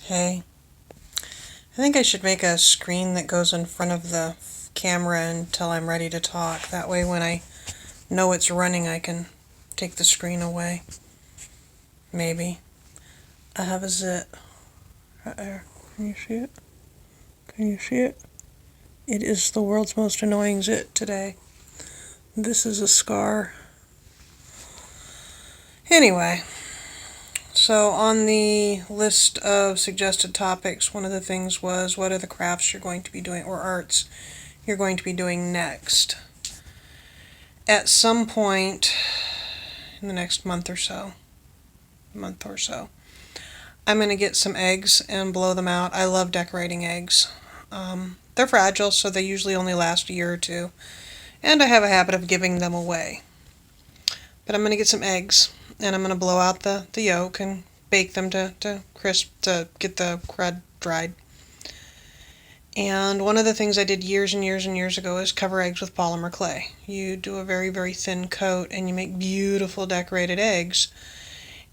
Hey, I think I should make a screen that goes in front of the camera until I'm ready to talk. That way when I know it's running, I can take the screen away. Maybe. I have a zit right there. Can you see it? Can you see it? It is the world's most annoying zit today. This is a scar. Anyway, so on the list of suggested topics, one of the things was what are the crafts you're going to be doing, or arts you're going to be doing next. At some point in the next month or so, I'm going to get some eggs and blow them out. I love decorating eggs. They're fragile, so they usually only last a year or two, and I have a habit of giving them away. But I'm going to get some eggs, and I'm going to blow out the yolk and bake them to crisp to get the crud dried. And one of the things I did years and years and years ago is cover eggs with polymer clay. You do a very, very thin coat and you make beautiful decorated eggs,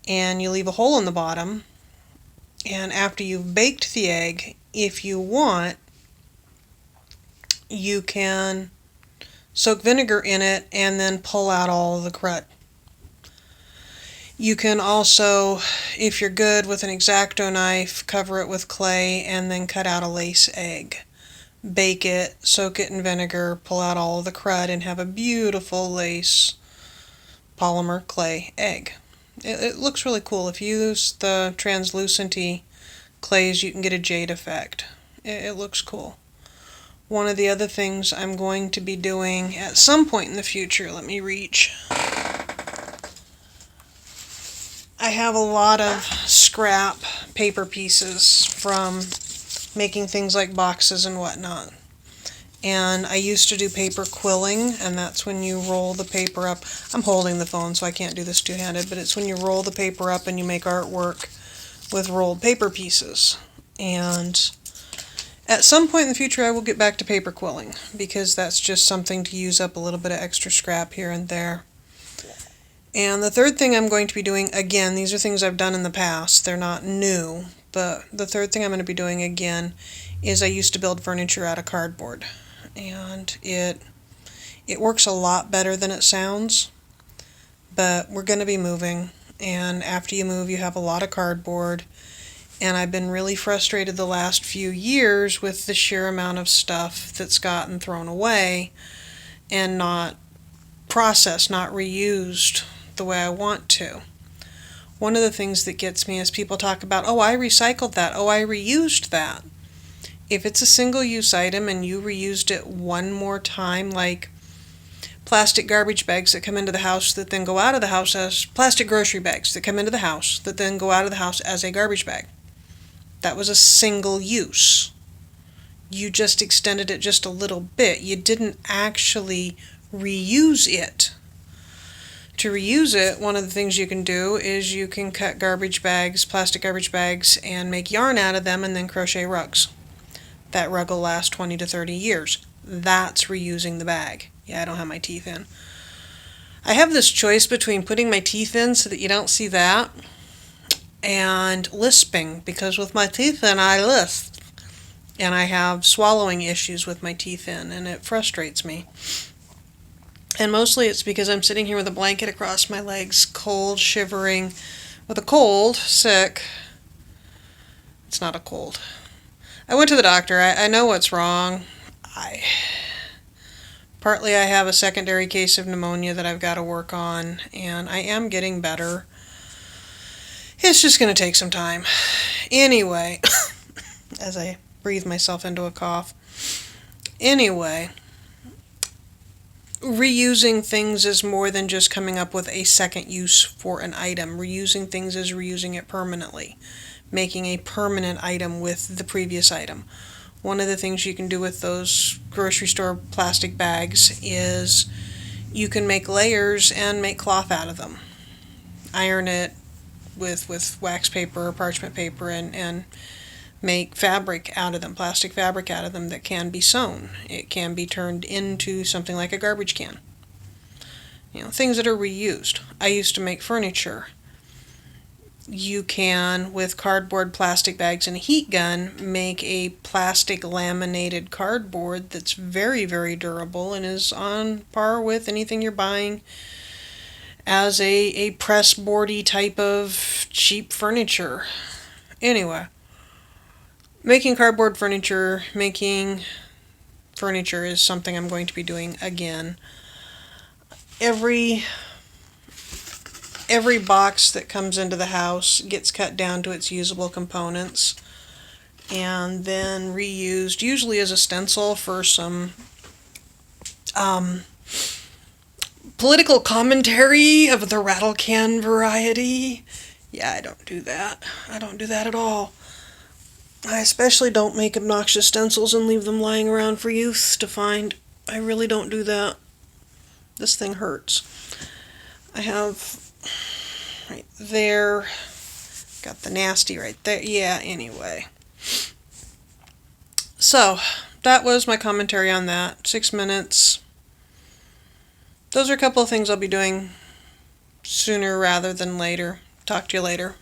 and you leave a hole in the bottom, and after you've baked the egg, if you want, you can soak vinegar in it and then pull out all of the crud. You can also, if you're good with an X-Acto knife, cover it with clay and then cut out a lace egg. Bake it, soak it in vinegar, pull out all of the crud, and have a beautiful lace polymer clay egg. It looks really cool. If you use the translucenty clays, you can get a jade effect. It looks cool. One of the other things I'm going to be doing at some point in the future, let me reach. I have a lot of scrap paper pieces from making things like boxes and whatnot. And I used to do paper quilling, and that's when you roll the paper up. I'm holding the phone, so I can't do this two-handed, but it's when you roll the paper up and you make artwork with rolled paper pieces. And at some point in the future, I will get back to paper quilling, because that's just something to use up a little bit of extra scrap here and there. And the third thing I'm going to be doing, again, these are things I've done in the past, they're not new, but the third thing I'm going to be doing again is I used to build furniture out of cardboard. And it works a lot better than it sounds, but we're going to be moving, and after you move you have a lot of cardboard, and I've been really frustrated the last few years with the sheer amount of stuff that's gotten thrown away and not processed, not reused the way I want to. One of the things that gets me is people talk about, oh, I recycled that, oh, I reused that. If it's a single-use item and you reused it one more time, like plastic garbage bags that come into the house that then go out of the house as plastic grocery bags that come into the house that then go out of the house as a garbage bag. That was a single use. You just extended it just a little bit. You didn't actually reuse it. To reuse it, one of the things you can do is you can cut garbage bags, plastic garbage bags, and make yarn out of them and then crochet rugs. That rug will last 20 to 30 years. That's reusing the bag. Yeah, I don't have my teeth in. I have this choice between putting my teeth in so that you don't see that and lisping, because with my teeth in I lisp. And I have swallowing issues with my teeth in, and it frustrates me. And mostly it's because I'm sitting here with a blanket across my legs, cold, shivering, with a cold, sick. It's not a cold. I went to the doctor. I know what's wrong. Partly I have a secondary case of pneumonia that I've got to work on, and I am getting better. It's just going to take some time. Anyway, as I breathe myself into a cough. Anyway, reusing things is more than just coming up with a second use for an item. Reusing things is reusing it permanently, making a permanent item with the previous item. One of the things you can do with those grocery store plastic bags is you can make layers and make cloth out of them. Iron it with wax paper or parchment paper and make fabric out of them, plastic fabric out of them that can be sewn. It can be turned into something like a garbage can. Things that are reused. I used to make furniture. you can, with cardboard, plastic bags, and a heat gun, make a plastic laminated cardboard that's very, very durable and is on par with anything you're buying as a press boardy type of cheap furniture. Anyway, making cardboard furniture, making furniture is something I'm going to be doing again. Every box that comes into the house gets cut down to its usable components and then reused, usually as a stencil for some political commentary of the rattle can variety. Yeah, I don't do that. I don't do that at all. I especially don't make obnoxious stencils and leave them lying around for youth to find. I really don't do that. This thing hurts. I have right there, got the nasty right there. Yeah, anyway. So, that was my commentary on that. 6 minutes. Those are a couple of things I'll be doing sooner rather than later. Talk to you later.